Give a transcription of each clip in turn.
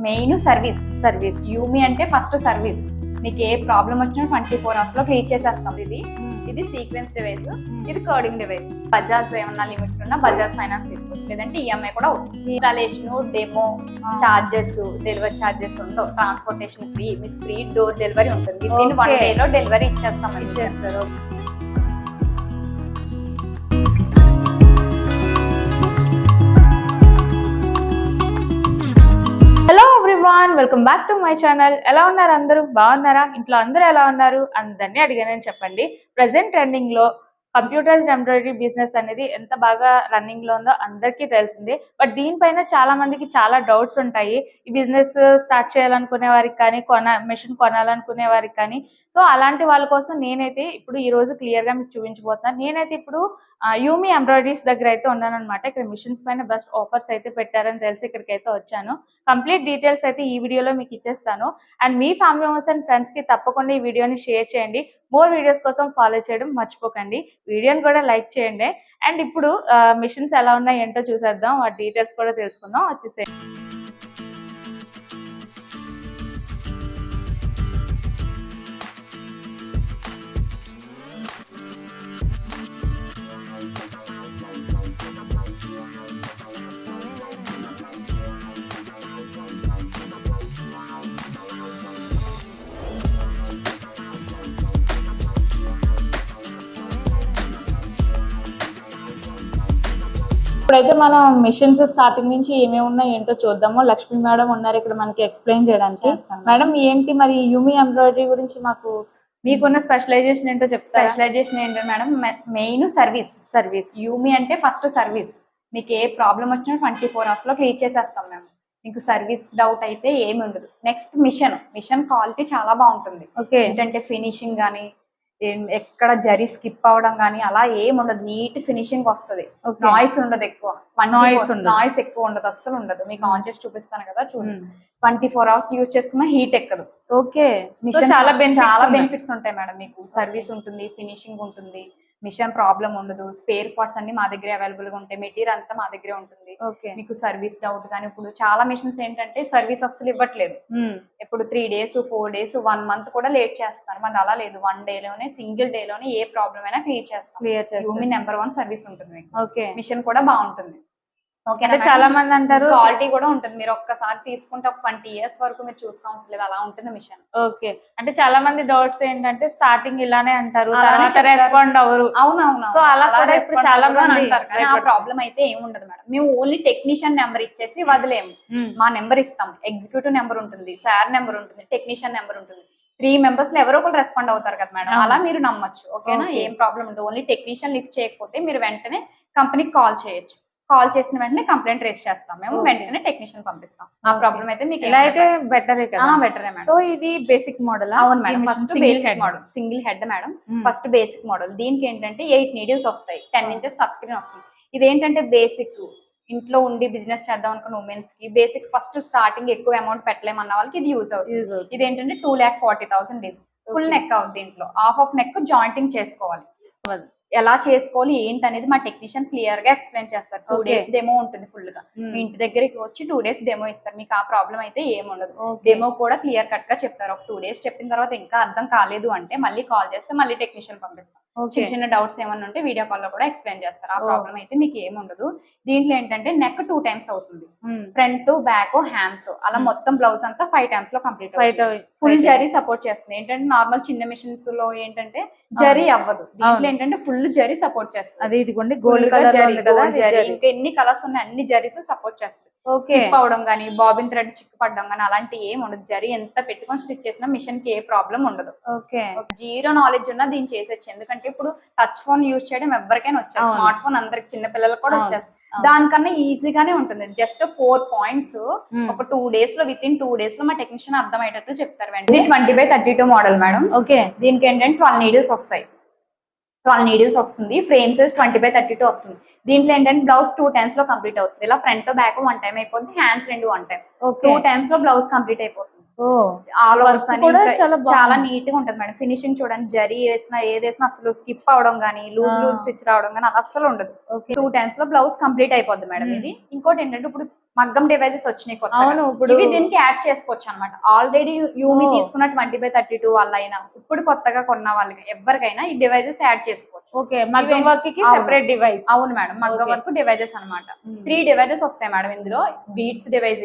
Main service యూమి అంటే first service. మీకు ఏ problem వచ్చినా 24 hours లో క్లియర్ చేసేస్తాం. ఇది సీక్వెన్స్ డివైస్, ఇది కర్డింగ్ డివైస్. బజాజ్ ఏమన్నా లిమిట్ ఉన్నా బజాజ్ ఫైనాన్స్ తీసుకోవచ్చు, లేదంటే ఈఎంఐ కూడా installation, demo charges, delivery charges ఉండవు. ట్రాన్స్పోర్టేషన్ ఫ్రీ, మీకు ఫ్రీ డోర్ డెలివరీ ఉంటుంది. దీన్ని 1 day లో డెలివరీ ఇచ్చేస్తారు. Hello everyone, welcome back to my channel. ఎలా ఉన్నారు అందరూ? బాగున్నారా? ఇంట్లో అందరూ ఎలా ఉన్నారు? అందరినీ అడిగానని చెప్పండి. ప్రెసెంట్ ట్రెండింగ్ లో కంప్యూటర్స్ ఎంబ్రాయిడరీ బిజినెస్ అనేది ఎంత బాగా రన్నింగ్ లో ఉందో అందరికీ తెలిసింది. బట్ దీనిపైన చాలా మందికి చాలా డౌట్స్ ఉంటాయి. ఈ బిజినెస్ స్టార్ట్ చేయాలనుకునే వారికి కానీ, మెషిన్ కొనాలనుకునే వారికి కానీ. సో అలాంటి వాళ్ళ కోసం నేనైతే ఇప్పుడు ఈ రోజు క్లియర్ గా మీకు చూపించబోతున్నాను. నేనైతే ఇప్పుడు యూమి ఎంబ్రాయిడరీస్ దగ్గర అయితే ఉన్నాను అనమాట. ఇక్కడ మిషన్స్ పైన బెస్ట్ ఆఫర్స్ అయితే పెట్టారని తెలిసి ఇక్కడికైతే వచ్చాను. కంప్లీట్ డీటెయిల్స్ అయితే ఈ వీడియోలో మీకు ఇచ్చేస్తాను. And me family members and friends కి తప్పకుండా ఈ వీడియోని షేర్ చేయండి. మోర్ వీడియోస్ కోసం ఫాలో చేయడం మర్చిపోకండి. వీడియోని కూడా లైక్ చేయండి. అండ్ ఇప్పుడు మిషన్స్ ఎలా ఉన్నాయి ఏంటో చూసేద్దాం, వాటి డీటెయిల్స్ కూడా తెలుసుకుందాం. వచ్చేసేయండి. ఇప్పుడైతే మనం మిషన్స్ స్టార్టింగ్ నుంచి ఏమేమి ఉన్నాయి ఏంటో చూద్దాము. లక్ష్మి మేడం ఉన్నారు ఇక్కడ మనకి ఎక్స్ప్లెయిన్ చేయడానికి. మేడం ఏంటి మరి యూమి ఎంబ్రాయిడరీ గురించి మీకున్న స్పెషలైజేషన్ ఏంటో చెప్తారా? స్పెషలైజేషన్ ఏంటంటే మేడం, మెయిన్ సర్వీస్ యూమి అంటే ఫస్ట్ సర్వీస్. మీకు ఏ ప్రాబ్లం వచ్చినా 24 hours లో క్లియర్ చేసేస్తాం మేము. మీకు సర్వీస్ డౌట్ అయితే ఏమి ఉండదు. నెక్స్ట్ మిషన్ క్వాలిటీ చాలా బాగుంటుంది. ఏంటంటే ఫినిషింగ్ కానీ, ఎక్కడ జరీ స్కిప్ అవడం కానీ అలా ఏమి ఉండదు. నీట్ ఫినిషింగ్ వస్తుంది. నాయిస్ ఉండదు ఎక్కువ. నాయిస్ ఎక్కువ ఉండదు, అస్సలు ఉండదు. మీకు ఆన్ చేసి చూపిస్తాను కదా, చూడండి. 24 hours యూజ్ చేసుకున్న హీట్ ఎక్కదు. ఓకే, చాలా బెనిఫిట్స్ ఉంటాయి మేడం. మీకు సర్వీస్ ఉంటుంది, ఫినిషింగ్ ఉంటుంది, మిషన్ ప్రాబ్లం ఉండదు, స్పేర్ పార్ట్స్ అన్ని మా దగ్గర అవైలబుల్ గా ఉంటాయి, మెటీరియల్ అంతా మా దగ్గరే ఉంటుంది. మీకు సర్వీస్ డౌట్ కానీ, ఇప్పుడు చాలా మిషన్స్ ఏంటంటే సర్వీస్ అస్సలు ఇవ్వట్లేదు. ఇప్పుడు 3 days 4 days 1 month కూడా లేట్ చేస్తారు. మన అలా లేదు, 1 day లోనే, సింగిల్ డే లోనే ఏ ప్రాబ్లం అయినా క్లియర్ చేస్తాం. యూమి నెంబర్ 1 సర్వీస్ ఉంటుంది. మిషన్ కూడా బాగుంటుంది. అంటే చాలా మంది అంటారు క్వాలిటీ కూడా ఉంటుంది. మీరు ఒక్కసారి తీసుకుంటే ఒక 20 years వరకు మీరు చూసుకోవాల్సిన లేదు, అలా ఉంటుంది మిషన్. ఓకే, అంటే చాలా మంది డౌట్స్ ఏంటంటే స్టార్టింగ్ ఇలానే అంటారు, రెస్పాండ్ అవ్వరు. అవునవును, సో అలా కూడా ఇప్పుడు చాలా మంది అంటారు. కానీ ఆ ప్రాబ్లం అయితే ఏమి ఉండదు మేడం. మేము ఓన్లీ టెక్నీషియన్ నెంబర్ ఇచ్చేసి వదిలేము. మా నెంబర్ ఇస్తాం. ఎగ్జిక్యూటివ్ నెంబర్ ఉంటుంది, సార్ నెంబర్ ఉంటుంది, టెక్నీషియన్ నెంబర్ ఉంటుంది. 3 members లో ఎవరో ఒకరు రెస్పాండ్ అవుతారు కదా మేడం, అలా మీరు నమ్మొచ్చు. ఓకేనా, ఏం ప్రాబ్లం ఉండదు. ఓన్లీ టెక్నీషియన్ లిఫ్ట్ చేయకపోతే మీరు వెంటనే కంపెనీకి కాల్ చేయొచ్చు. కాల్ చేసిన వెంటనే కంప్లైంట్ రేస్ చేస్తాం మేము, వెంటనే టెక్నీషియన్ పంపిస్తాం. ఆ ప్రాబ్లం అయితే మీకు ఇలా అయితే బెటరే కదా? బెటరే మేడం. సో ఇది బేసిక్ మోడల్? అవును madam, first basic model, single head madam. First basic model. దీనికి ఏంటంటే 8 needles వస్తాయి, 10 inches టచ్ స్క్రీన్ వస్తుంది. ఇదేంటంటే బేసిక్, ఇంట్లో ఉండి బిజినెస్ చేద్దాం అనుకున్న ఉమెన్స్ కి బేసిక్. ఫస్ట్ స్టార్టింగ్ ఎక్కువ అమౌంట్ పెట్టలేమన్న వాళ్ళకి ఇది యూజ్ అవుతుంది. ఇదేంటంటే 2,40,000 ఇది. ఫుల్ నెక్ అవుతుంది. దీంట్లో హాఫ్ నెక్ జాయింటింగ్ చేసుకోవాలి. ఎలా చేసుకోవాలి ఏంటి అనేది మా టెక్నీషియన్ క్లియర్ గా ఎక్స్ప్లెయిన్ చేస్తారు. 2 days డెమో ఉంటుంది ఫుల్ గా. మీ ఇంటి దగ్గరికి వచ్చి 2 days డెమో ఇస్తారు. మీకు ఆ ప్రాబ్లం అయితే ఏముండదు. డెమో కూడా క్లియర్ కట్ గా చెప్తారు. ఒక 2 days చెప్పిన తర్వాత ఇంకా అర్థం కాలేదు అంటే మళ్ళీ కాల్ చేస్తే మళ్ళీ టెక్నీషియన్ పంపిస్తాం. చిన్న చిన్న డౌట్స్ ఏమన్నా ఉంటే వీడియో కాల్ లో కూడా ఎక్స్ప్లెయిన్ చేస్తారు. ఆ ప్రాబ్లం అయితే మీకు ఏముండదు. దీంట్లో ఏంటంటే నెక్ 2 times అవుతుంది, ఫ్రంట్ బ్యాక్ హ్యాండ్స్ అలా మొత్తం బ్లౌజ్ అంతా 5 times లో కంప్లీట్ అవుతుంది. ఫుల్ జరీ సపోర్ట్ చేస్తుంది. ఏంటంటే నార్మల్ చిన్న మిషన్స్ లో ఏంటంటే జరీ అవ్వదు, దీంట్లో ఏంటంటే ఫుల్ జరీ సపోర్ట్ చేస్తుంది. అది ఇదిగోండి గోల్డ్ కలర్ జరీ, ఇంకా ఎన్ని కలర్స్ ఉన్నాయి అన్ని జరీస్ సపోర్ట్ చేస్తుంది. స్కిప్ అవడం కానీ, బాబిన్ థ్రెడ్ చిక్కు పడడం కానీ అలాంటి ఏం ఉండదు. జరీ ఎంత పెట్టుకొని స్టిచ్ చేసినా మిషన్ కి ఏ ప్రాబ్లం ఉండదు. జీరో నాలెడ్జ్ ఉన్నా దీన్ని చేసేచ్చు. ఎందుకంటే ఇప్పుడు టచ్ ఫోన్ యూజ్ చేయడం ఎవరికైనా వచ్చేస్తుంది, స్మార్ట్ ఫోన్ అందరికి, చిన్న పిల్లలకు కూడా వచ్చేస్తుంది. దానికన్నా ఈజీగానే ఉంటుంది. జస్ట్ 4 points ఒక 2 days లో, విత్ ఇన్ 2 days లో మా టెక్నీషియన్ అర్థమయ్యేటట్టు చెప్తారు. వెంటనే 20x32 మోడల్ మేడం. ఓకే, దీనికి ఏంటంటే 12 needles వస్తాయి. 12 needles వస్తుంది. ఫ్రేమ్ సైజ్ 20x32 వస్తుంది. దీంట్లో ఏంటంటే బ్లౌజ్ 2 times లో కంప్లీట్ అవుతుంది. ఇలా ఫ్రంట్ బ్యాక్ 1 time అయిపోతుంది, హ్యాండ్స్ 2 1 time. 2 times లో బ్లౌజ్ కంప్లీట్ అయిపోతుంది. ఆల్ ఓవర్స్ అని చాలా నీట్ గా ఉంటుంది మేడం. ఫినిషింగ్ చూడండి, జరీ వేసినా ఏది వేసినా అసలు స్కిప్ అవడం కానీ, లూజ్ స్టిచ్ రావడం కానీ అలా అస్సలు ఉండదు. 2 times లో బ్లౌజ్ కంప్లీట్ అయిపోద్ది మేడం. ఇది ఇంకోటి ఏంటంటే ఇప్పుడు మగ్గం డివైజెస్ వచ్చినాయి కొత్తగా. అవును, ఇప్పుడు ఇవి దీనికి యాడ్ చేసుకోవచ్చు అన్నమాట. ఆల్రెడీ యూమి ఓ. తీసుకున్న 20x32 వాళ్ళైనా ఇప్పుడు కొత్తగా కొన్న వాళ్ళకి ఎవరికైనా ఈ డివైజెస్ యాడ్ చేసుకోవచ్చు. ఓకే, మగ్గం ఇవి- వర్క్ కి అవును. Separate device. అవును మేడం, మగ్గం Okay. వరకు డివైజెస్ అన్నమాట. 3 డివైజెస్ వస్తాయి మేడం ఇందులో. బీట్స్ డివైస్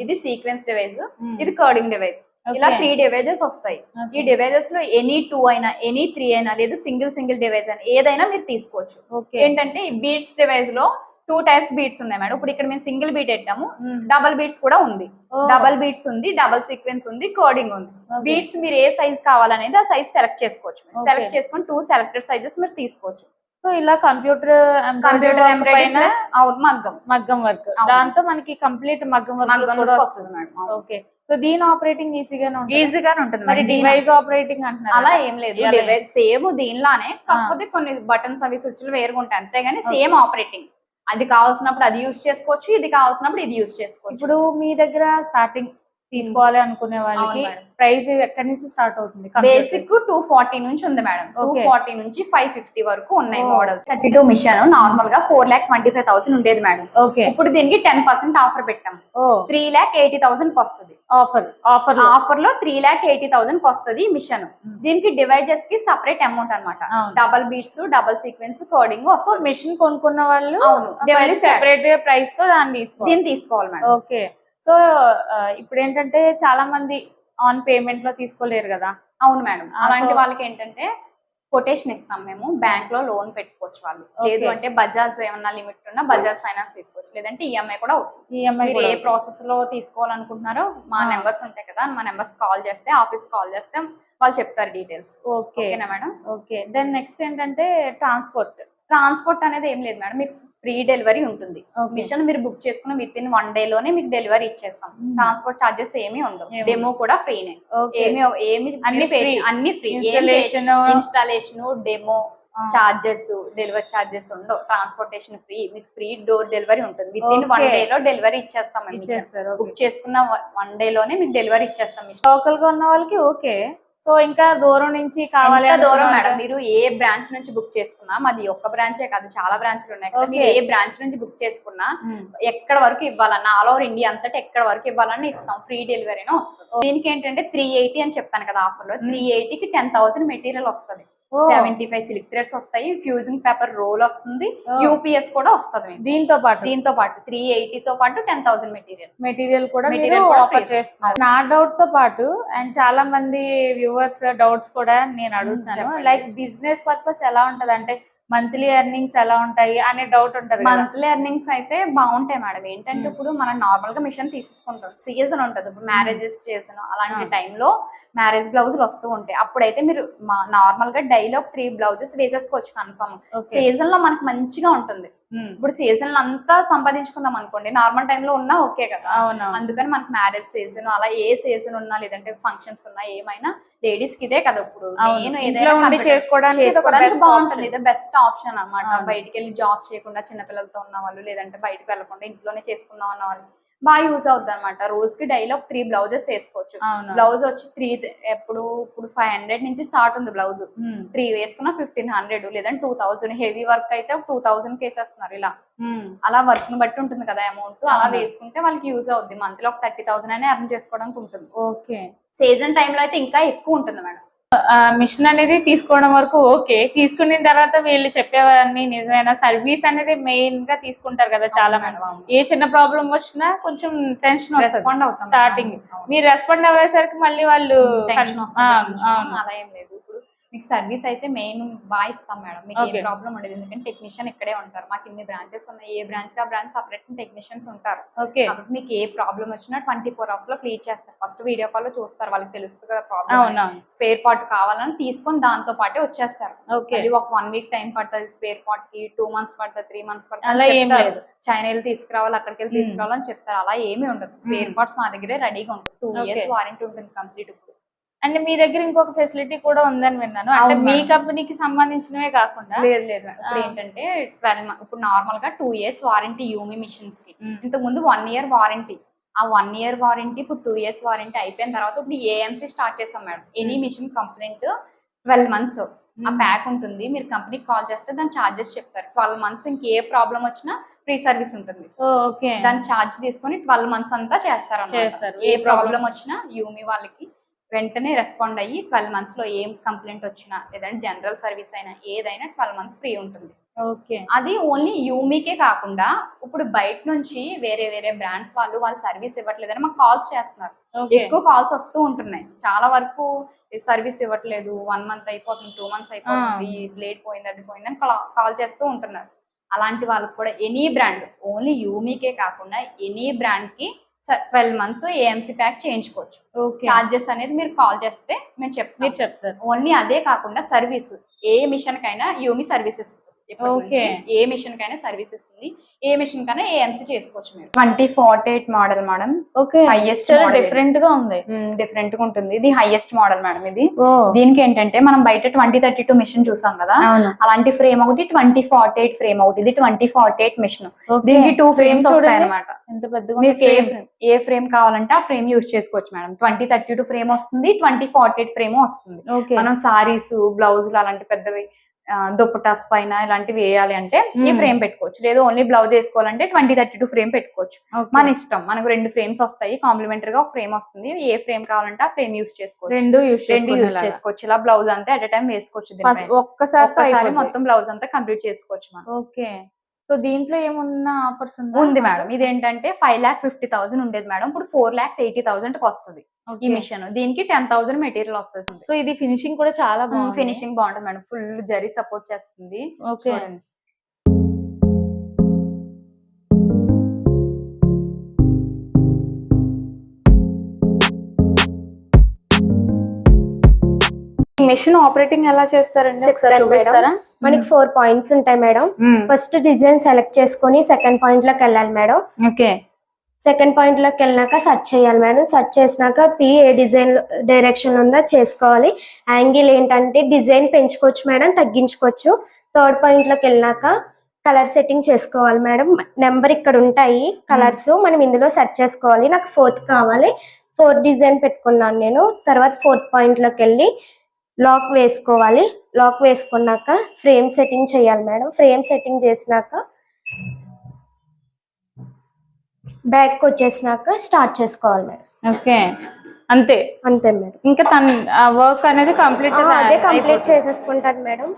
ఇది సీక్వెన్స్ డివైస్, ఇది కర్డింగ్ డివైస్. ఇలా 3 డివైజెస్ వస్తాయి. ఈ డివైజెస్ లో ఎనీ 2 అయినా ఎనీ 3 అయినా లేదు సింగిల్ డివైస్ అయినా ఏదైనా మీరు తీసుకోవచ్చు. ఏంటంటే ఈ బీట్స్ డివైస్ లో 2 టైప్స్ బీట్స్ ఉన్నాయి మేడం. ఇప్పుడు ఇక్కడ మేము సింగిల్ బీట్ పెట్టాము, డబల్ బీట్స్ కూడా ఉంది. డబల్ బీట్స్ ఉంది, డబల్ సీక్వెన్స్ ఉంది, కోడింగ్ ఉంది. బీట్స్ మీరు ఏ సైజ్ కావాలనేది ఆ సైజ్ సెలెక్ట్ చేసుకోవచ్చు. సెలెక్ట్ చేసుకొని 2 సెలెక్టెడ్ సైజెస్ మీరు తీసుకోవచ్చు. సో ఇలా కంప్యూటర్ ఎంబ్రాయిడరీ ప్లస్ మగ్గం వర్క్, దాంతో మనకి కంప్లీట్ మగ్గం వర్క్ కూడా వస్తుంది మేడం. ఓకే, సో దీని ఆపరేటింగ్ ఈజీగానే ఉంటుంది. మరి డివైస్ ఆపరేటింగ్ అంటున్నారు అలా ఏం లేదు, డివైస్ సేమ్ దీనిలానే, కాకపోతే కొన్ని బటన్స్ అవి స్విచ్లు వేరుగా ఉంటాయి అంతేగాని సేమ్ ఆపరేటింగ్. అది కావాల్సినప్పుడు అది యూజ్ చేసుకోవచ్చు, ఇది కావాల్సినప్పుడు ఇది యూజ్ చేసుకోవచ్చు. ఇప్పుడు మీ దగ్గర స్టార్టింగ్ తీసుకోవాలి అనుకునే వాళ్ళకి ప్రైస్ ఎక్కడి నుంచి స్టార్ట్ అవుతుంది? బేసిక్ 240 నుంచి ఉంది మేడం. 240 నుంచి 550 వరకు ఉన్నాయి మోడల్స్. 32 మిషన్ నార్మల్ గా 4,25,000 ఉండేది మేడం. ఇప్పుడు దీనికి 10% ఆఫర్ పెట్టాం. 3,80,000 కి వస్తుంది. ఆఫర్ లో 3,80,000 కి వస్తుంది మిషన్. దీనికి డివైజెస్ కి సపరేట్ అమౌంట్ అన్నమాట. Double beats, double sequence, coding వస్తుంది. మిషన్ కొనుక్కున్న వాళ్ళు డివైస్ సెపరేట్ ప్రైస్ తో దీన్ని తీసుకోవాలి మేడం. ఓకే, సో ఇప్పుడు ఏంటంటే చాలా మంది ఆన్ పేమెంట్ లో తీసుకోలేరు కదా. అవును మేడం, అలాంటి వాళ్ళకి ఏంటంటే కొటేషన్ ఇస్తాం మేము. బ్యాంక్ లో లోన్ పెట్టుకోవచ్చు వాళ్ళు. లేదు అంటే బజాజ్ ఏమన్నా లిమిట్ ఉన్నా బజాజ్ ఫైనాన్స్ తీసుకోవచ్చు, లేదంటే ఈఎంఐ కూడా మీరు ఏ ప్రాసెస్ లో తీసుకోవాలనుకుంటున్నారో మా నెంబర్స్ ఉంటాయి కదా, మా నెంబర్స్ కాల్ చేస్తే, ఆఫీస్ కాల్ చేస్తే వాళ్ళు చెప్తారు డీటెయిల్స్. ఓకేనా మేడం? ఓకే, దెన్ నెక్స్ట్ ఏంటంటే ట్రాన్స్పోర్ట్ అనేది ఏం లేదు మేడం, మీకు ఫ్రీ డెలివరీ ఉంటుంది. మిషన్ మీరు బుక్ చేసుకున్న విత్ ఇన్ 1 day లోనే మీకు డెలివరీ ఇచ్చేస్తాం. ట్రాన్స్పోర్ట్ చార్జెస్ ఏమీ ఉండవు. డెమో కూడా ఫ్రీనే. అన్ని free. Installation, demo charges, delivery charges ఉండవు. ట్రాన్స్పోర్టేషన్ ఫ్రీ, మీకు ఫ్రీ డోర్ డెలివరీ ఉంటుంది. విత్ ఇన్ 1 day లో డెలివరీ ఇచ్చేస్తాం. బుక్ చేసుకున్న 1 day లోనే మీకు డెలివరీ ఇచ్చేస్తాం. లోకల్ గా ఉన్న వాళ్ళకి ఓకే. సో ఇంకా దూరం నుంచి కావాలి, దూరం మేడం, మీరు ఏ బ్రాంచ్ నుంచి బుక్ చేసుకున్నా, మాది ఒక్క బ్రాంచే కాదు చాలా బ్రాంచ్లు ఉన్నాయి కదా, మీరు ఏ బ్రాంచ్ నుంచి బుక్ చేసుకున్నా ఎక్కడ వరకు ఇవ్వాలన్నా ఆల్ ఓవర్ ఇండియా అంతటా ఎక్కడ వరకు ఇవ్వాలన్నా ఇస్తాం. ఫ్రీ డెలివరీనే వస్తుంది. దీనికి ఏంటంటే 380 అని చెప్పాను కదా ఆఫర్ లో, 380కి 10,000 మెటీరియల్ వస్తుంది. 75 సిల్క్ థ్రెడ్స్ వస్తాయి, ఫ్యూజింగ్ పేపర్ రోల్ వస్తుంది, యూపీఎస్ కూడా వస్తుంది. దీంతో పాటు 380 తో పాటు 10,000 మెటీరియల్ కూడా ఆఫర్ చేస్తున్నారు. నా డౌట్ తో పాటు అండ్ చాలా మంది వ్యూవర్స్ డౌట్స్ కూడా నేను అడుగుతాను. లైక్ బిజినెస్ పర్పస్ ఎలా ఉంటది అంటే మంత్లీ ఎర్నింగ్స్ ఎలా ఉంటాయి అనే డౌట్ ఉంటది. మంత్లీ ఎర్నింగ్స్ అయితే బాగుంటాయి మేడం. ఏంటంటే ఇప్పుడు మనం నార్మల్ గా మిషన్ తీసుకుంటాం, సీజన్ ఉంటది. ఇప్పుడు మ్యారేజెస్ చేసిన అలాంటి టైంలో మ్యారేజ్ బ్లౌజులు వస్తూ ఉంటాయి. అప్పుడైతే మీరు నార్మల్ గా డైలీ ఒక 3 బ్లౌజెస్ వేసేసుకోవచ్చు కన్ఫర్మ్. సీజన్ లో మనకి మంచిగా ఉంటుంది. ఇప్పుడు సీజన్ అంతా సంపాదించుకున్నాం అనుకోండి, నార్మల్ టైంలో ఉన్నా ఓకే కదా. అందుకని మనకి మ్యారేజ్ సీజన్ అలా ఏ సీజన్ ఉన్నా, లేదంటే ఫంక్షన్స్ ఉన్నా, ఏమైనా లేడీస్ కి ఇదే కదా ఇప్పుడు నేను ఏదైనా చేసుకోవడానికి బాగుంటుంది. ఇదే బెస్ట్ ఆప్షన్ అన్నమాట. బయటికి వెళ్ళి జాబ్ చేయకుండా చిన్నపిల్లలతో ఉన్న వాళ్ళు, లేదంటే బయటకు వెళ్ళకుండా ఇంట్లోనే చేసుకుందాం అన్న వాళ్ళు బాగా యూజ్ అవుతుంది అనమాట. రోజుకి డైలీ ఒక 3 బ్లౌజెస్ వేసుకోవచ్చు. బ్లౌజ్ వచ్చి 3 ఇప్పుడు 500 నుంచి స్టార్ట్ ఉంది బ్లౌజ్. 3 వేసుకున్నా 1,500, లేదంటే 2,000. హెవీ వర్క్ అయితే 2,000 కేసేస్తున్నారు. ఇలా అలా వర్క్ ని బట్టి ఉంటుంది కదా అమౌంట్. అలా వేసుకుంటే వాళ్ళకి యూజ్ అవుద్ది. మంత్ లో ఒక 30,000 అయినా ఎర్న్ చేసుకోవడానికి ఉంటుంది. ఓకే, సీజన్ టైంలో అయితే ఇంకా ఎక్కువ ఉంటుంది మేడం. మిషన్ అనేది తీసుకోవడం వరకు ఓకే. తీసుకున్న తర్వాత వీళ్ళు చెప్పేవన్నీ నిజమైన సర్వీస్ అనేది మెయిన్ గా తీసుకుంటారు కదా చాలా మంది. ఏ చిన్న ప్రాబ్లం వచ్చినా కొంచెం టెన్షన్ వస్తుంది స్టార్టింగ్. మీరు రెస్పాండ్ అయ్యేసరికి మళ్ళీ వాళ్ళు అలా ఏం లేదు. ఇప్పుడు మీకు సర్వీస్ అయితే మెయిన్ బాగా ఇస్తాం మేడం. మీకు ఏ ప్రాబ్లం ఉండదు, ఎందుకంటే టెక్నీషియన్ ఇక్కడే ఉంటారు. మాకు ఇన్ని బ్రాంచెస్ ఉన్నాయి, ఏ బ్రాంచ్ కి ఆ బ్రాంచ్ సపరేట్ టెక్నీషియన్స్ ఉంటారు. కాబట్టి మీకు ఏ ప్రాబ్లం వచ్చినా 24 hours లో క్లియర్ చేస్తారు. ఫస్ట్ వీడియో కాల్ లో చూస్తారు, వాళ్ళకి తెలుస్తుంది కదా ప్రాబ్లం. స్పేర్ పార్ట్ కావాలని తీసుకొని దాంతో పాటే వచ్చేస్తారు. ఒక 1 week టైం పడుతుంది స్పేర్ పార్ట్ కి, 2 months పడుతుంది, 3 months పడుతుంది. చైనా వెళ్ళి తీసుకురావాలి, అక్కడికి వెళ్ళి తీసుకురావాలని చెప్తారు. అలా ఏమీ ఉండదు. స్పేర్ పార్ట్స్ మా దగ్గరే రెడీగా ఉంటుంది. 2 years వారంటీ ఉంటుంది కంప్లీట్. అంటే మీ దగ్గర ఇంకొక ఫెసిలిటీ కూడా ఉందని విన్నాను. అంటే మీ కంపెనీకి సంబంధించినవే కాకుండా. లేదు ఇప్పుడు ఏంటంటే 12 months, ఇప్పుడు నార్మల్ గా 2 years వారంటీ యూమి మిషన్స్ కి. ఇంతకు ముందు 1 year వారంటీ. ఆ 1 year వారంటీ ఇప్పుడు 2 years వారంటీ అయిపోయిన తర్వాత ఇప్పుడు ఏఎంసీ స్టార్ట్ చేస్తాం madam. Any machine complaint 12 months ఆ ప్యాక్ ఉంటుంది. మీరు కంపెనీకి కాల్ చేస్తే దాని చార్జెస్ చెప్తారు. 12 months ఇంకే ప్రాబ్లం వచ్చినా ఫ్రీ సర్వీస్ ఉంటుంది. ఓకే. దాని ఛార్జ్ తీసుకొని 12 మంత్స్ అంతా చేస్తారు. ఏ ప్రాబ్లం వచ్చినా యూమి వాళ్ళకి వెంటనే రెస్పాండ్ అయ్యి 12 మంత్స్ లో ఏం కంప్లైంట్ వచ్చినా లేదంటే జనరల్ సర్వీస్ అయినా ఏదైనా 12 మంత్స్ ఫ్రీ ఉంటుంది. ఓకే. అది ఓన్లీ యూమీకే కాకుండా ఇప్పుడు బయట నుంచి వేరే వేరే బ్రాండ్స్ వాళ్ళు సర్వీస్ ఇవ్వట్లేదని మాకు కాల్స్ చేస్తున్నారు. ఎక్కువ కాల్స్ వస్తూ ఉంటున్నాయి. చాలా వరకు సర్వీస్ ఇవ్వట్లేదు, 1 మంత్ అయిపోతుంది, 2 మంత్స్ అయిపోతుంది, లేట్ పోయింది అది పోయిందని కాల్ చేస్తూ ఉంటున్నారు. అలాంటి వాళ్ళకి కూడా ఎనీ బ్రాండ్, ఓన్లీ యూమీకే కాకుండా ఎనీ బ్రాండ్ కి 12 మంత్స్ ఏఎంసీ ప్యాక్ చేయించుకోవచ్చు. చార్జెస్ అనేది మీరు కాల్ చేస్తే మేము చెప్తారు. ఓన్లీ అదే కాకుండా సర్వీస్ ఏ మిషన్ కైనా యూమి సర్వీస్ ఇస్తుంది. ఏ మిషన్ కైనా సర్వీస్ ఇస్తుంది. ఏ మిషన్ కైనా ఏఎంసీ చేసుకోవచ్చు. మీరు 2048 మోడల్ మేడం. హైయెస్ట్ డిఫరెంట్ గా ఉంది. డిఫరెంట్ గా ఉంటుంది. ఇది హైయెస్ట్ మోడల్ మేడం. ఇది దీనికి ఏంటంటే మనం బయట 2032 మిషన్ చూసాం కదా, అలాంటి ఫ్రేమ్ ఒకటి 2048 ఫ్రేమ్ ఒకటి. ఇది 2048 మిషన్. దీనికి 2 ఫ్రేమ్స్ వస్తాయి అనమాట. మీకు ఏ ఫ్రేమ్ కావాలంటే ఆ ఫ్రేమ్ యూజ్ చేసుకోవచ్చు మేడం. 2032 ఫ్రేమ్ వస్తుంది, 2048 ఫ్రేమ్ వస్తుంది. మనం సారీస్, బ్లౌజులు అలాంటి పెద్దవి దుప్పటాస్ పైన ఇలాంటివి వేయాలి అంటే ఈ ఫ్రేమ్ పెట్టుకోవచ్చు. లేదు ఓన్లీ బ్లౌజ్ వేసుకోవాలంటే 2032 ఫ్రేమ్ పెట్టుకోవచ్చు. మన ఇష్టం. మనకు 2 ఫ్రేమ్స్ వస్తాయి. కాంప్లిమెంటరీ గా ఒక ఫ్రేమ్ వస్తుంది. ఏ ఫ్రేమ్ కావాలంటే ఆ ఫ్రేమ్ యూజ్ చేసుకోవచ్చు. రెండు యూజ్ చేసుకోవచ్చు. ఇలా బ్లౌజ్ అంతా ఎట్ టైం వేసుకోవచ్చు. ఒక్కసారి మొత్తం బ్లౌజ్ అంతా కంప్లీట్ చేసుకోవచ్చు మనం. ఓకే. సో దీంట్లో ఏమన్నా ఆఫర్స్ ఉంది మేడం. ఇదేంటంటే 5,50,000 ఉండేది మేడం, ఇప్పుడు 4,80,000 కి వస్తుంది ఈ మిషన్. దీనికి 10,000 మెటీరియల్ వస్తుంది. సో ఇది ఫినిషింగ్ కూడా చాలా బాగుంది. ఫినిషింగ్ బాగుంటుంది మేడం. ఫుల్ జరీ సపోర్ట్ చేస్తుంది. ఓకే. మిషన్ ఆపరేటింగ్ ఎలా చేస్తారండి? మనకి 4 పాయింట్స్ ఉంటాయి మేడం. ఫస్ట్ డిజైన్ సెలెక్ట్ చేసుకొని సెకండ్ పాయింట్ లోకి వెళ్ళాలి మేడం. ఓకే. సెకండ్ పాయింట్ లోకి వెళ్ళినాక సెర్చ్ చేయాలి మేడం. సెర్చ్ చేసినాక పి ఏ డిజైన్ డైరెక్షన్ ఉందో చేసుకోవాలి. యాంగిల్ ఏంటంటే డిజైన్ పెంచుకోవచ్చు మేడం, తగ్గించుకోవచ్చు. థర్డ్ పాయింట్ లోకి వెళ్ళినాక కలర్ సెట్టింగ్ చేసుకోవాలి మేడం. నెంబర్ ఇక్కడ ఉంటాయి కలర్స్, మనం ఇందులో సెర్చ్ చేసుకోవాలి. నాకు 4th కావాలి. 4th డిజైన్ పెట్టుకున్నాను నేను. తర్వాత 4th పాయింట్ లోకి వెళ్ళి లాక్ వేసుకోవాలి. లాక్ వేసుకున్నాక ఫ్రేమ్ సెట్టింగ్ చేయాలి మేడం. ఫ్రేమ్ సెట్టింగ్ చేసినాక బ్యాక్ వచ్చేసినాక స్టార్ట్ చేసుకోవాలి మేడం. ఓకే. అంతే మేడం. ఇంకా తన వర్క్ అనేది కంప్లీట్ చేసేసుకుంటారు మేడం.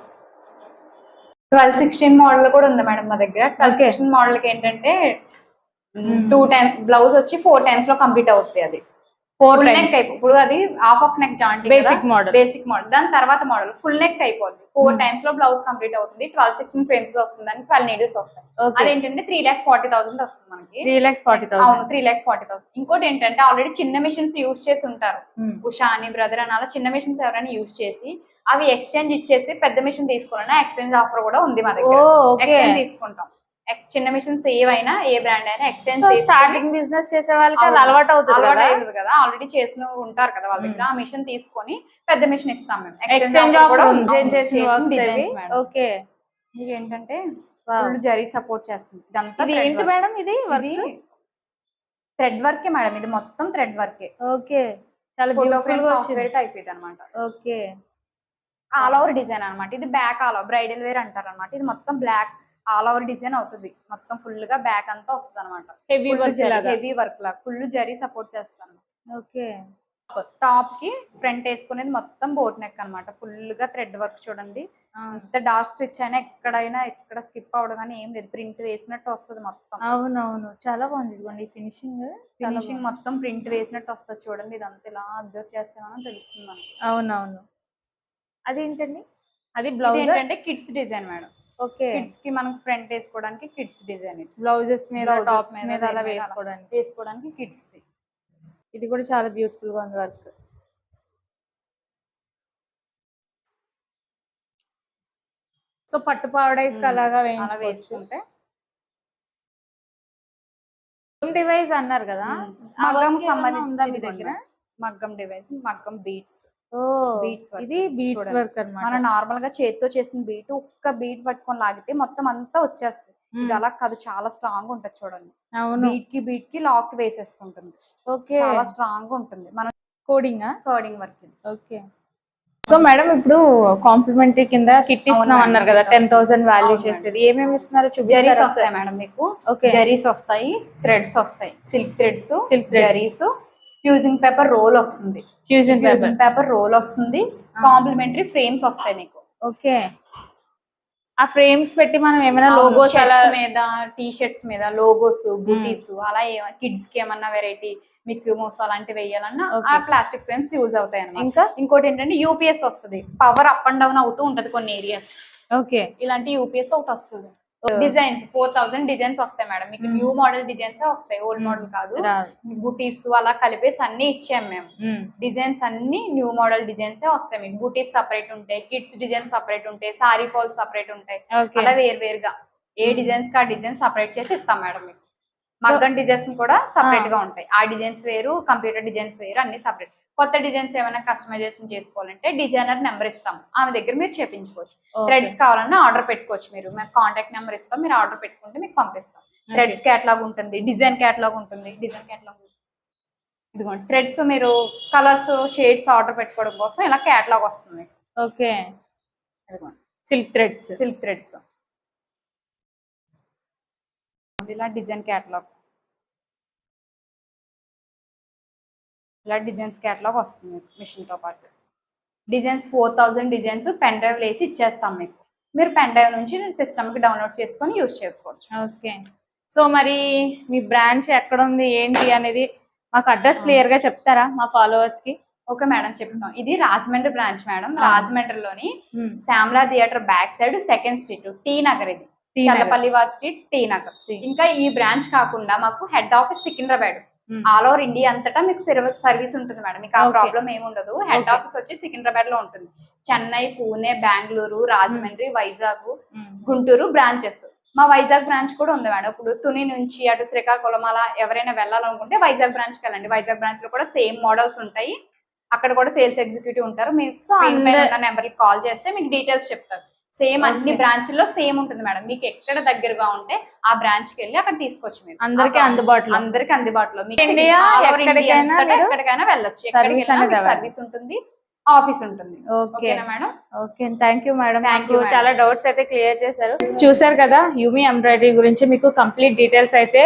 1216 మోడల్ కూడా ఉంది మేడం మా దగ్గర. 1216 మోడల్ కి ఏంటంటే 2 టైమ్స్ బ్లౌజ్ వచ్చి 4 టైమ్స్ లో కంప్లీట్ అవుతుంది. అది 4 నెక్ ఇప్పుడు అది half of neck joint basic model. దాని తర్వాత మోడల్ ఫుల్ నెక్ అయిపోద్ది. 4 టైమ్స్ లో బ్లౌజ్ కంప్లీట్ అవుతుంది. 1216 ఫ్రేమ్స్ లో వస్తుంది. 12 నీడిల్స్ వస్తాయి. అదేంటంటే 3,40,000 వస్తుంది మనకి. 3,40,000. అవును, 3,40,000. ఇంకోటి ఏంటంటే ఆల్రెడీ చిన్న మిషన్స్ యూజ్ చేసి ఉంటారు. ఉషా అని, బ్రదర్ అని, అలా చిన్న మిషన్స్ ఎవరైనా యూజ్ చేసి అవి ఎక్స్చేంజ్ ఇచ్చేసి పెద్ద మిషన్ తీసుకోవాలన్నా ఎక్స్చేంజ్ ఆఫర్ కూడా ఉంది మా దగ్గర. ఎక్స్చేంజ్ తీసుకుంటాం. చిన్న మిషన్స్ ఏవైనా ఏ బ్రాండ్ అయినా ఎక్స్చేంజ్. స్టార్టింగ్ బిజినెస్ చేసే వాళ్ళకి అలవాటు అవుతుంది కదా, ఆల్రెడీ చేసిన ఉంటారు కదా వాళ్ళ దగ్గర. ఆ మిషన్ తీసుకొని పెద్ద మిషన్ ఇస్తాం మేము. Exchange okay. ఇది ఏంటంటే ఫుల్ జరీ సపోర్ట్ చేస్తుంది. ఇదంతా ఏంటి మేడం? ఇది థ్రెడ్ వర్కే మేడం. ఇది మొత్తం థ్రెడ్ వర్కే. ఓకే. చాలా బ్యూటిఫుల్ సాఫ్ట్వేర్ టైప్ ఇది అన్నమాట. ఓకే. ఆల్ ఓవర్ డిజైన్ అన్నమాట. ఇది back all over bridal wear అంటారు అన్నమాట. ఇది మొత్తం బ్లాక్ ఆల్ ఓవర్ డిజైన్ అవుతుంది. మొత్తం ఫుల్ గా బ్యాక్ అంతా వస్తుంది అనమాట. హెవీ వర్క్ లాగా ఫుల్ జరీ సపోర్ట్ చేస్తాను. ఓకే. టాప్ కి ఫ్రంట్ వేసుకునేది మొత్తం బోట్ నెక్ అన్నమాట. ఫుల్ గా థ్రెడ్ వర్క్ చూడండి. అంత డార్క్ స్టిచ్ అయినా ఎక్కడ స్కిప్ అవడం కానీ ఏం లేదు. ప్రింట్ వేసినట్టు వస్తుంది మొత్తం. అవునవును, చాలా బాగుంది ఫినిషింగ్ మొత్తం ప్రింట్ వేసినట్టు వస్తుంది చూడండి. ఇదంతా ఇలా అబ్జర్వ్ చేస్తామని తెలుస్తుంది మనకి. అవునవును. అదేంటండి? అది బ్లౌజ్ ఏంటంటే kids design madam. Okay. Kids కి మనం ఫ్రంట్ వేసుకోవడానికి కిడ్స్ డిజైన్. ఇది బ్లౌజెస్ మీద, టాప్స్ మీద అలా వేసుకోవడానికి కిడ్స్ ది. ఇది కూడా చాలా బ్యూటిఫుల్ గా ఉంది వర్క్. సో పట్టు పావడైస్ అలాగా వేసుకుంటే డివైస్ అన్నారు కదా, మగ్గం సంబంధించిన మీ దగ్గర మగ్గం డివైస్, మగ్గం బీట్స్. ఇది బీట్స్ వర్క్ అన్నమాట. మనం నార్మల్ గా చేతితో చేసిన బీట్ ఒక్క బీట్ పట్టుకొని లాగితే మొత్తం అంతా వచ్చేస్తుంది. ఇది అలా కాదు, చాలా స్ట్రాంగ్ ఉంటుంది చూడండి. బీట్ కి లాక్ వేసేసుకుంటుంది. ఓకే. చాలా స్ట్రాంగ్ ఉంటుంది. మనం coding work. Okay. So madam ఇప్పుడు కాంప్లిమెంటరీ కింద కిట్ ఇస్తున్నాం అవును అన్నారు మేడం, కదా, kit 10,000 వాల్యూ అవును చేసేది ఏమేమి ఇస్తున్నారు జరీస్ చూపిస్తారా వస్తాయి మేడం మీకు. ఓకే. జరీస్ వస్తాయి, థ్రెడ్స్ వస్తాయి, silk threads, Silk threads. Zaris, fusing paper roll వస్తుంది, fusion paper. Fusing paper roll వస్తుంది, కాంప్లిమెంటరీ ఫ్రేమ్స్ వస్తాయి మీకు. ఓకే. ఆ ఫ్రేమ్స్ పెట్టి మనం ఏమైనా లోగోస్ అలా షర్ట్స్ మీద, టీ షర్ట్స్ మీద లోగోస్, బూటీస్ అలా కిడ్స్ కి ఏమన్నా వెరైటీ మిక్కీ మౌస్ అలాంటివి వేయాలన్నా ఆ ప్లాస్టిక్ ఫ్రేమ్స్ యూజ్ అవుతాయి అన్నమాట. ఇంకా ఇంకోటి ఏంటంటే యూపీఎస్ వస్తుంది, పవర్ అప్ అండ్ డౌన్ అవుతూ ఉంటది కొన్ని ఏరియాస్. ఓకే. ఇలాంటి యూపీఎస్ ఒకటి వస్తుంది. డిజైన్స్ 4000 డిజైన్స్ వస్తాయి మేడం మీకు. న్యూ మోడల్ డిజైన్స్ వస్తాయి, ఓల్డ్ మోడల్ కాదు. బూటీస్ అలా కలిపేసి అన్ని ఇచ్చాము మేము. డిజైన్స్ అన్ని న్యూ మోడల్ డిజైన్స్ వస్తాయి మీకు. బూటీస్ సపరేట్ ఉంటాయి, కిడ్స్ డిజైన్స్ సపరేట్ ఉంటాయి, సారీ ఫాల్స్ సపరేట్ ఉంటాయి. అలా వేరుగా ఏ డిజైన్స్ కి ఆ డిజైన్స్ సపరేట్ చేసి ఇస్తాం మేడం మీకు. మగ్గం డిజైన్స్ కూడా సపరేట్ గా ఉంటాయి. ఆ డిజైన్స్ వేరు, కంప్యూటర్ డిజైన్స్ వేరు, అన్ని సపరేట్. కొత్త డిజైన్స్ ఏమైనా కస్టమైజేషన్ చేసుకోవాలంటే డిజైనర్ నెంబర్ ఇస్తాం, ఆమె దగ్గర మీరు చేపించుకోవచ్చు. థ్రెడ్స్ కావాలన్నా ఆర్డర్ పెట్టుకోవచ్చు మీరు. మేము కాంటాక్ట్ నెంబర్ ఇస్తాం, మీరు ఆర్డర్ పెట్టుకుంటే మీకు పంపిస్తాం. థ్రెడ్స్ క్యాటలాగ్ ఉంటుంది, డిజైన్ క్యాటలాగ్ ఉంటుంది. డిజైన్ క్యాటలాగ్ ఇదిగోండి, థ్రెడ్స్ మీరు కలర్స్ షేడ్స్ ఆర్డర్ పెట్టుకోవడం కోసం ఇలా క్యాటలాగ్ వస్తుంది. ఓకే. ఇదిగోండి సిల్క్ థ్రెడ్స్. సిల్క్ థ్రెడ్స్ ఇలా డిజైన్ క్యాటలాగ్, ఇలా డిజైన్స్ క్యాటలాగ్ వస్తుంది మిషన్ తో పాటు. డిజైన్స్ 4000 డిజైన్స్ పెన్ డ్రైవ్ వేసి ఇచ్చేస్తాం మీకు. మీరు పెన్ డ్రైవ్ నుంచి సిస్టమ్ కి డౌన్లోడ్ చేసుకొని యూజ్ చేసుకోవచ్చు. ఓకే. సో మరి మీ బ్రాంచ్ ఎక్కడ ఉంది ఏంటి అనేది మాకు అడ్రస్ క్లియర్ గా చెప్తారా మా ఫాలోవర్స్ కి? ఓకే మేడం, చెప్తాం. ఇది రాజమండ్రి బ్రాంచ్ మేడం. రాజమండ్రిలోని Shyamala theatre back side second street, T Nagar. ఇది చల్లపల్లి వార్ స్ట్రీట్, టీ నగర్. ఇంకా ఈ బ్రాంచ్ కాకుండా మాకు head office Secunderabad. All over India అంతటా మీకు సర్వీస్ ఉంటుంది మేడం, మీకు ఆ ప్రాబ్లం ఏమి ఉండదు. హెడ్ ఆఫీస్ వచ్చి సికింద్రాబాద్ లో ఉంటుంది. చెన్నై, పూణే, బెంగళూరు, రాజమండ్రి, వైజాగ్, గుంటూరు బ్రాంచెస్. మా వైజాగ్ బ్రాంచ్ కూడా ఉంది మేడం. ఇప్పుడు తుని నుంచి అటు శ్రీకాకుళం అలా ఎవరైనా వెళ్ళాలనుకుంటే వైజాగ్ బ్రాంచ్ కి వెళ్ళండి. వైజాగ్ బ్రాంచ్ లో కూడా సేమ్ మోడల్స్ ఉంటాయి. అక్కడ కూడా సేల్స్ ఎగ్జిక్యూటివ్ ఉంటారు. మీకు స్క్రీన్ పైన ఉన్న నెంబర్ కి కాల్ చేస్తే మీకు డీటెయిల్స్ చెప్తారు. సేమ్ అన్ని బ్రాంచ్ల్లో సేమ్ ఉంటుంది మేడం. మీకు ఎక్కడ దగ్గరగా ఉంటే ఆ బ్రాంచ్ కి వెళ్ళి అక్కడ తీసుకోవచ్చు. మీరు అందరికీ అందుబాటులో మీకు ఎక్కడికైనా వెళ్ళొచ్చు. సర్వీస్ ఉంటుంది, ఆఫీస్ ఉంటుంది. ఓకేనా madam? Okay, thank you madam. చాలా డౌట్స్ అయితే క్లియర్ చేశారు. చూసారు కదా, యూమి ఎంబ్రాయిడరీ గురించి మీకు కంప్లీట్ డీటెయిల్స్ అయితే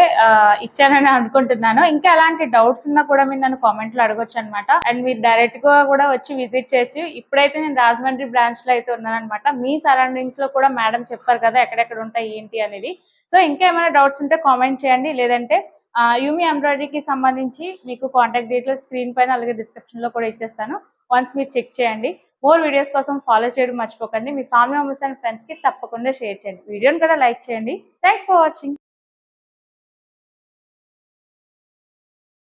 ఇచ్చానని అనుకుంటున్నాను. ఇంకా ఎలాంటి డౌట్స్ ఉన్నా కూడా మీరు నన్ను కామెంట్ లో అడగొచ్చు అనమాట. అండ్ మీరు డైరెక్ట్ గా కూడా వచ్చి విజిట్ చేయొచ్చు. ఇప్పుడైతే నేను రాజమండ్రి బ్రాంచ్ లో అయితే ఉన్నాను అనమాట. మీ సరౌండింగ్స్ లో కూడా మేడం చెప్పారు కదా ఎక్కడెక్కడ ఉంటాయి ఏంటి అనేది. సో ఇంకా ఏమైనా డౌట్స్ ఉంటే కామెంట్ చేయండి. లేదంటే యూమి ఎంబ్రాయిడరీకి సంబంధించి మీకు కాంటాక్ట్ డీటెయిల్స్ స్క్రీన్ పైన అలాగే డిస్క్రిప్షన్ లో కూడా ఇచ్చేస్తాను. వన్స్ మీరు చెక్ చేయండి. మోర్ వీడియోస్ కోసం ఫాలో చేయడం మర్చిపోకండి. మీ ఫ్యామిలీ మెంబర్స్ అండ్ ఫ్రెండ్స్ కి తప్పకుండా షేర్ చేయండి. వీడియోని కూడా లైక్ చేయండి. Thanks for watching.